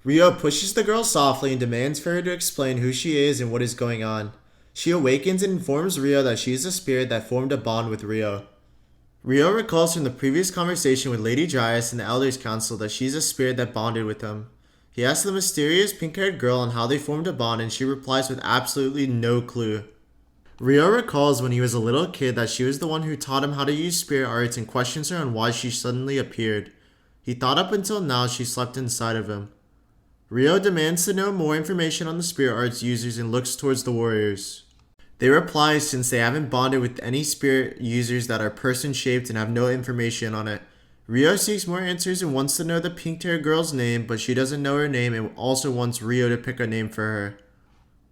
Rio pushes the girl softly and demands for her to explain who she is and what is going on. She awakens and informs Rio that she is a spirit that formed a bond with Rio. Rio recalls from the previous conversation with Lady Dryas and the Elders Council that she's a spirit that bonded with him. He asks the mysterious pink-haired girl on how they formed a bond and she replies with absolutely no clue. Rio recalls when he was a little kid that she was the one who taught him how to use spirit arts and questions her on why she suddenly appeared. He thought up until now she slept inside of him. Rio demands to know more information on the spirit arts users and looks towards the warriors. They reply since they haven't bonded with any spirit users that are person-shaped and have no information on it. Rio seeks more answers and wants to know the pink-haired girl's name, but she doesn't know her name and also wants Rio to pick a name for her.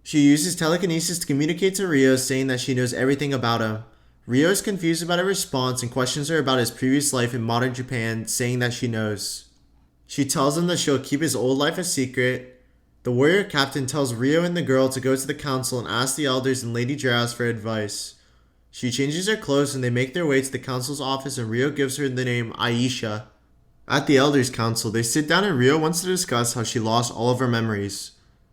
She uses telekinesis to communicate to Rio, saying that she knows everything about him. Rio is confused about her response and questions her about his previous life in modern Japan, saying that she knows. She tells him that she'll keep his old life a secret. The warrior captain tells Rio and the girl to go to the council and ask the elders and Lady Dryas for advice. She changes her clothes and they make their way to the council's office and Rio gives her the name Aisha. At the elders council, they sit down and Rio wants to discuss how she lost all of her memories.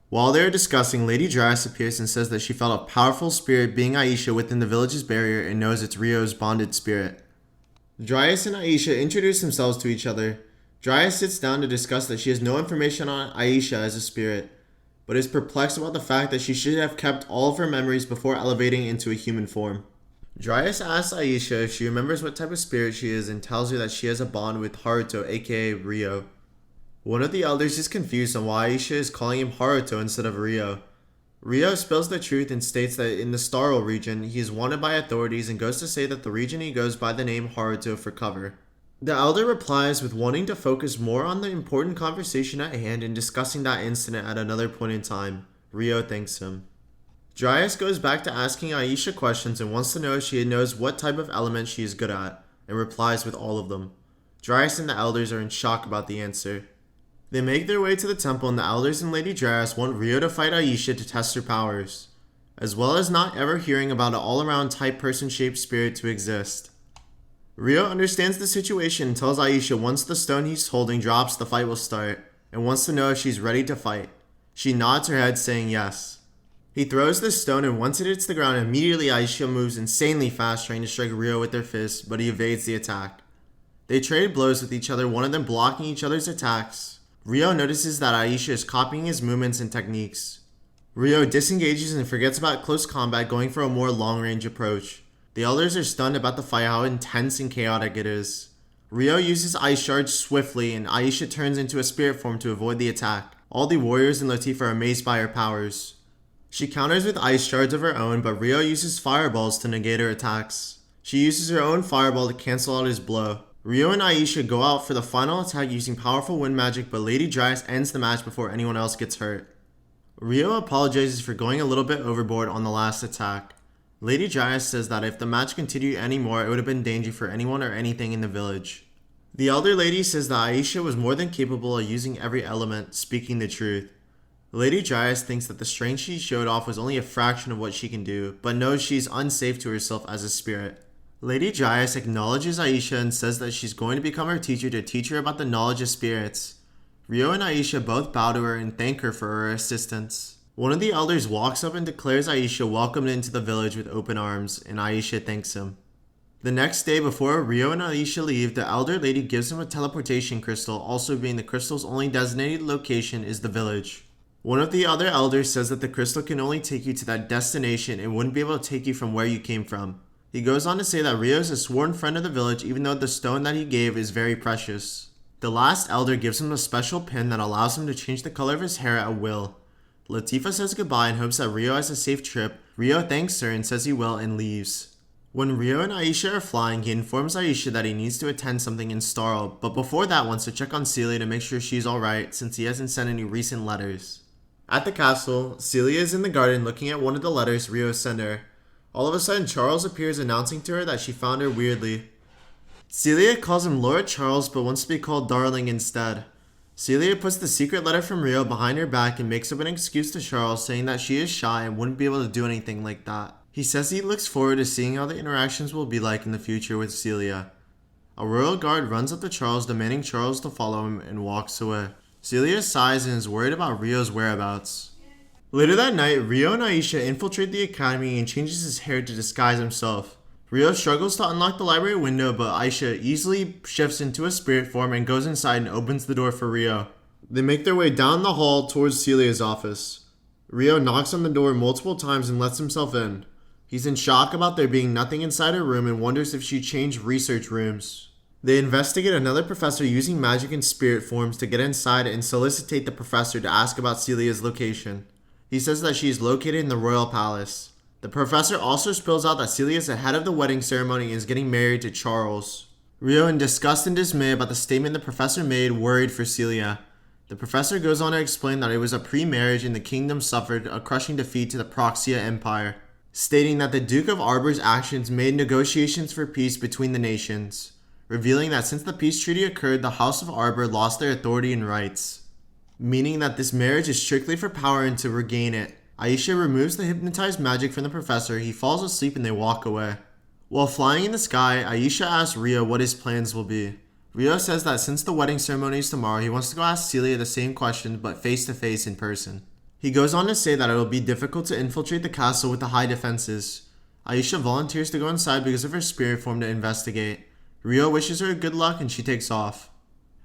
While they are discussing, Lady Dryas appears and says that she felt a powerful spirit being Aisha within the village's barrier and knows it's Rio's bonded spirit. Dryas and Aisha introduce themselves to each other. Dryas sits down to discuss that she has no information on Aisha as a spirit, but is perplexed about the fact that she should have kept all of her memories before elevating into a human form. Dryas asks Aisha if she remembers what type of spirit she is and tells her that she has a bond with Haruto, aka Rio. One of the elders is confused on why Aisha is calling him Haruto instead of Rio. Rio spills the truth and states that in the Starro region, he is wanted by authorities and goes to say that the region he goes by the name Haruto for cover. The elder replies with wanting to focus more on the important conversation at hand and discussing that incident at another point in time. Rio thanks him. Dryas goes back to asking Aisha questions and wants to know if she knows what type of element she is good at, and replies with all of them. Dryas and the elders are in shock about the answer. They make their way to the temple and the elders and Lady Dryas want Rio to fight Aisha to test her powers, as well as not ever hearing about an all-around type person-shaped spirit to exist. Rio understands the situation and tells Aisha once the stone he's holding drops, the fight will start, and wants to know if she's ready to fight. She nods her head saying yes. He throws the stone and once it hits the ground, immediately Aisha moves insanely fast trying to strike Rio with their fists, but he evades the attack. They trade blows with each other, one of them blocking each other's attacks. Ryo notices that Aisha is copying his movements and techniques. Ryo disengages and forgets about close combat, going for a more long-range approach. The elders are stunned about the fight, how intense and chaotic it is. Ryo uses Ice Charge swiftly, and Aisha turns into a spirit form to avoid the attack. All the warriors and Latifah are amazed by her powers. She counters with Ice Shards of her own, but Ryo uses fireballs to negate her attacks. She uses her own fireball to cancel out his blow. Ryo and Aisha go out for the final attack using powerful wind magic, but Lady Dryas ends the match before anyone else gets hurt. Ryo apologizes for going a little bit overboard on the last attack. Lady Dryas says that if the match continued anymore, it would have been danger for anyone or anything in the village. The elder lady says that Aisha was more than capable of using every element, speaking the truth. Lady Dryas thinks that the strength she showed off was only a fraction of what she can do, but knows she's unsafe to herself as a spirit. Lady Dryas acknowledges Aisha and says that she's going to become her teacher to teach her about the knowledge of spirits. Ryo and Aisha both bow to her and thank her for her assistance. One of the elders walks up and declares Aisha welcomed into the village with open arms, and Aisha thanks him. The next day, before Ryo and Aisha leave, the elder lady gives him a teleportation crystal, also being the crystal's only designated location is the village. One of the other elders says that the crystal can only take you to that destination and wouldn't be able to take you from where you came from. He goes on to say that Ryo is a sworn friend of the village, even though the stone that he gave is very precious. The last elder gives him a special pin that allows him to change the color of his hair at will. Latifah says goodbye and hopes that Ryo has a safe trip. Ryo thanks her and says he will and leaves. When Ryo and Aisha are flying, he informs Aisha that he needs to attend something in Starl, but before that wants to check on Seirei to make sure she's alright since he hasn't sent any recent letters. At the castle, Celia is in the garden looking at one of the letters Ryo sent her. All of a sudden, Charles appears announcing to her that she found her weirdly. Celia calls him Lord Charles but wants to be called Darling instead. Celia puts the secret letter from Ryo behind her back and makes up an excuse to Charles, saying that she is shy and wouldn't be able to do anything like that. He says he looks forward to seeing how the interactions will be like in the future with Celia. A royal guard runs up to Charles, demanding Charles to follow him, and walks away. Celia sighs and is worried about Ryo's whereabouts. Later that night, Ryo and Aisha infiltrate the academy and changes his hair to disguise himself. Ryo struggles to unlock the library window, but Aisha easily shifts into a spirit form and goes inside and opens the door for Ryo. They make their way down the hall towards Celia's office. Ryo knocks on the door multiple times and lets himself in. He's in shock about there being nothing inside her room and wonders if she changed research rooms. They investigate another professor using magic and spirit forms to get inside and solicitate the professor to ask about Celia's location. He says that she is located in the royal palace. The professor also spills out that Celia is the head of the wedding ceremony and is getting married to Charles. Ryo, in disgust and dismay about the statement the professor made, worried for Celia. The professor goes on to explain that it was a pre-marriage and the kingdom suffered a crushing defeat to the Proxia Empire, stating that the Duke of Arbor's actions made negotiations for peace between the nations, revealing that since the peace treaty occurred, the House of Arbor lost their authority and rights, meaning that this marriage is strictly for power and to regain it. Aisha removes the hypnotized magic from the professor, he falls asleep and they walk away. While flying in the sky, Aisha asks Ryo what his plans will be. Ryo says that since the wedding ceremony is tomorrow, he wants to go ask Celia the same questions but face to face in person. He goes on to say that it will be difficult to infiltrate the castle with the high defenses. Aisha volunteers to go inside because of her spirit form to investigate. Ryo wishes her good luck and she takes off.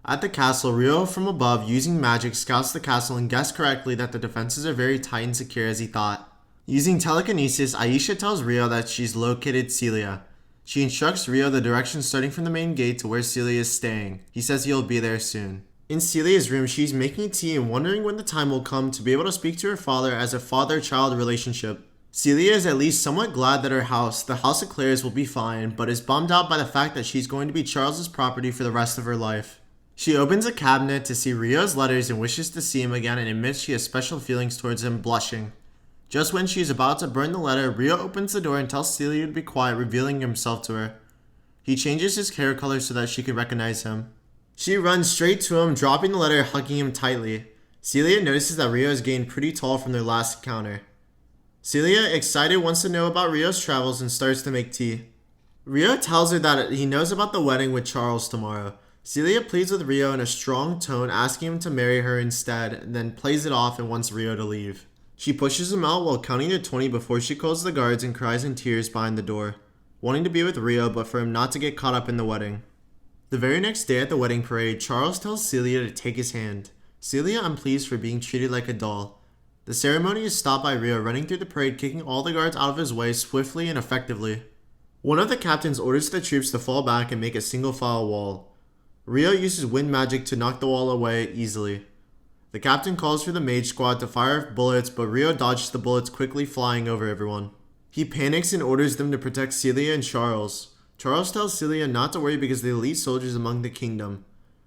At the castle, Ryo from above, using magic, scouts the castle and guessed correctly that the defenses are very tight and secure as he thought. Using telekinesis, Aisha tells Ryo that she's located Celia. She instructs Ryo the direction starting from the main gate to where Celia is staying. He says he'll be there soon. In Celia's room, she's making tea and wondering when the time will come to be able to speak to her father as a father-child relationship. Celia is at least somewhat glad that her house, the House of Clares, will be fine, but is bummed out by the fact that she's going to be Charles's property for the rest of her life. She opens a cabinet to see Ryo's letters and wishes to see him again and admits she has special feelings towards him, blushing. Just when she is about to burn the letter, Ryo opens the door and tells Celia to be quiet, revealing himself to her. He changes his hair color so that she can recognize him. She runs straight to him, dropping the letter, hugging him tightly. Celia notices that Ryo has gained pretty tall from their last encounter. Celia, excited, wants to know about Ryo's travels and starts to make tea. Ryo tells her that he knows about the wedding with Charles tomorrow. Celia pleads with Ryo in a strong tone, asking him to marry her instead, then plays it off and wants Ryo to leave. She pushes him out while counting to 20 before she calls the guards and cries in tears behind the door, wanting to be with Ryo but for him not to get caught up in the wedding. The very next day at the wedding parade, Charles tells Celia to take his hand. Celia unpleased for being treated like a doll. The ceremony is stopped by Rio running through the parade, kicking all the guards out of his way swiftly and effectively. One of the captains orders the troops to fall back and make a single file wall. Rio uses wind magic to knock the wall away easily. The captain calls for the mage squad to fire bullets, but Rio dodges the bullets, quickly flying over everyone. He panics and orders them to protect Celia and Charles. Charles tells Celia not to worry because they're the elite soldiers among the kingdom.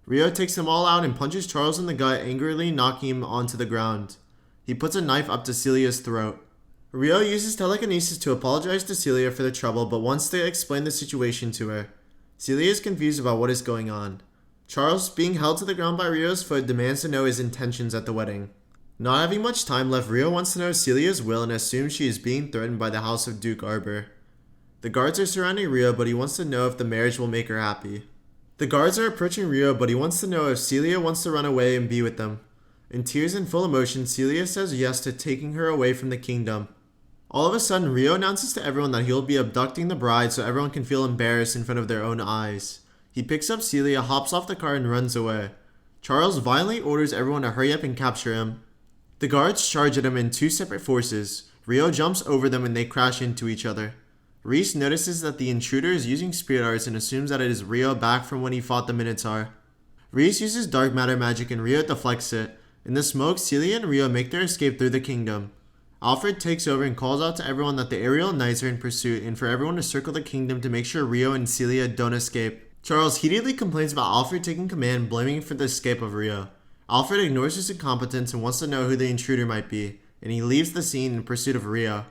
Rio takes them all out and punches Charles in the gut, angrily knocking him onto the ground. He puts a knife up to Celia's throat. Rio uses telekinesis to apologize to Celia for the trouble, but wants to explain the situation to her. Celia is confused about what is going on. Charles, being held to the ground by Rio's foot, demands to know his intentions at the wedding. Not having much time left, Rio wants to know Celia's will and assumes she is being threatened by the house of Duke Arbor. The guards are surrounding Rio, but he wants to know if the marriage will make her happy. The guards are approaching Rio, but he wants to know if Celia wants to run away and be with them. In tears and full emotion, Celia says yes to taking her away from the kingdom. All of a sudden, Rio announces to everyone that he'll be abducting the bride so everyone can feel embarrassed in front of their own eyes. He picks up Celia, hops off the car, and runs away. Charles violently orders everyone to hurry up and capture him. The guards charge at him in two separate forces. Rio jumps over them and they crash into each other. Reese notices that the intruder is using spirit arts and assumes that it is Rio back from when he fought the Minotaur. Reese uses dark matter magic and Rio deflects it. In the smoke, Celia and Rio make their escape through the kingdom. Alfred takes over and calls out to everyone that the aerial knights are in pursuit and for everyone to circle the kingdom to make sure Rio and Celia don't escape. Charles heatedly complains about Alfred taking command, blaming him for the escape of Rio. Alfred ignores his incompetence and wants to know who the intruder might be, and he leaves the scene in pursuit of Rio.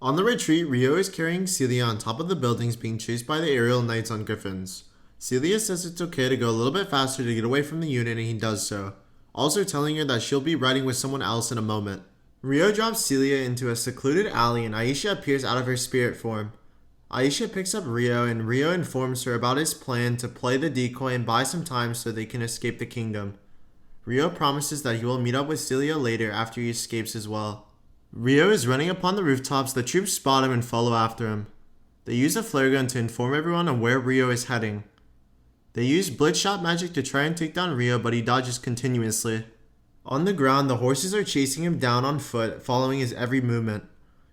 On the retreat, Rio is carrying Celia on top of the buildings, being chased by the aerial knights on griffins. Celia says it's okay to go a little bit faster to get away from the unit, and he does so, also telling her that she'll be riding with someone else in a moment. Rio drops Celia into a secluded alley and Aisha appears out of her spirit form. Aisha picks up Rio and Rio informs her about his plan to play the decoy and buy some time so they can escape the kingdom. Rio promises that he will meet up with Celia later after he escapes as well. Rio is running upon the rooftops. The troops spot him and follow after him. They use a flare gun to inform everyone on where Rio is heading. They use blitz shot magic to try and take down Rio, but he dodges continuously. On the ground, the horses are chasing him down on foot, following his every movement.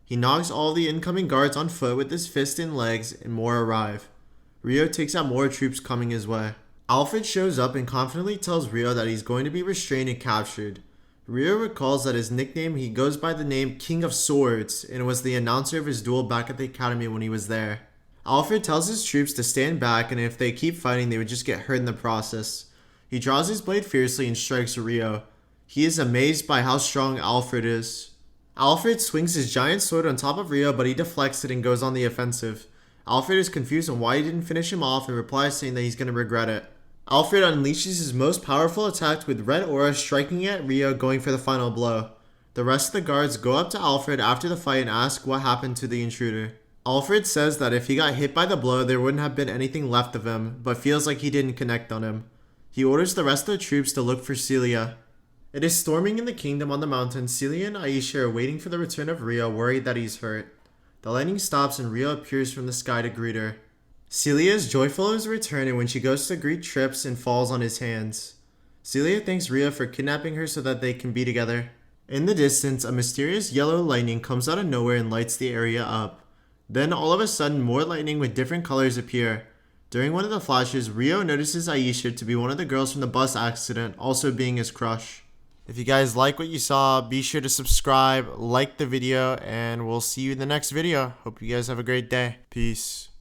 He knocks all the incoming guards on foot with his fists and legs, and more arrive. Rio takes out more troops coming his way. Alfred shows up and confidently tells Rio that he's going to be restrained and captured. Rio recalls that his nickname, he goes by the name King of Swords, and was the announcer of his duel back at the academy when he was there. Alfred tells his troops to stand back, and if they keep fighting, they would just get hurt in the process. He draws his blade fiercely and strikes Rio. He is amazed by how strong Alfred is. Alfred swings his giant sword on top of Rio, but he deflects it and goes on the offensive. Alfred is confused on why he didn't finish him off and replies saying that he's going to regret it. Alfred unleashes his most powerful attack with Red Aura, striking at Rio, going for the final blow. The rest of the guards go up to Alfred after the fight and ask what happened to the intruder. Alfred says that if he got hit by the blow, there wouldn't have been anything left of him, but feels like he didn't connect on him. He orders the rest of the troops to look for Celia. It is storming in the kingdom on the mountain. Celia and Aisha are waiting for the return of Rio, worried that he's hurt. The lightning stops and Rio appears from the sky to greet her. Celia is joyful of his return, and when she goes to greet, trips and falls on his hands. Celia thanks Rio for kidnapping her so that they can be together. In the distance, a mysterious yellow lightning comes out of nowhere and lights the area up. Then all of a sudden, more lightning with different colors appear. During one of the flashes, Rio notices Aisha to be one of the girls from the bus accident, also being his crush. If you guys like what you saw, be sure to subscribe, like the video, and we'll see you in the next video. Hope you guys have a great day. Peace.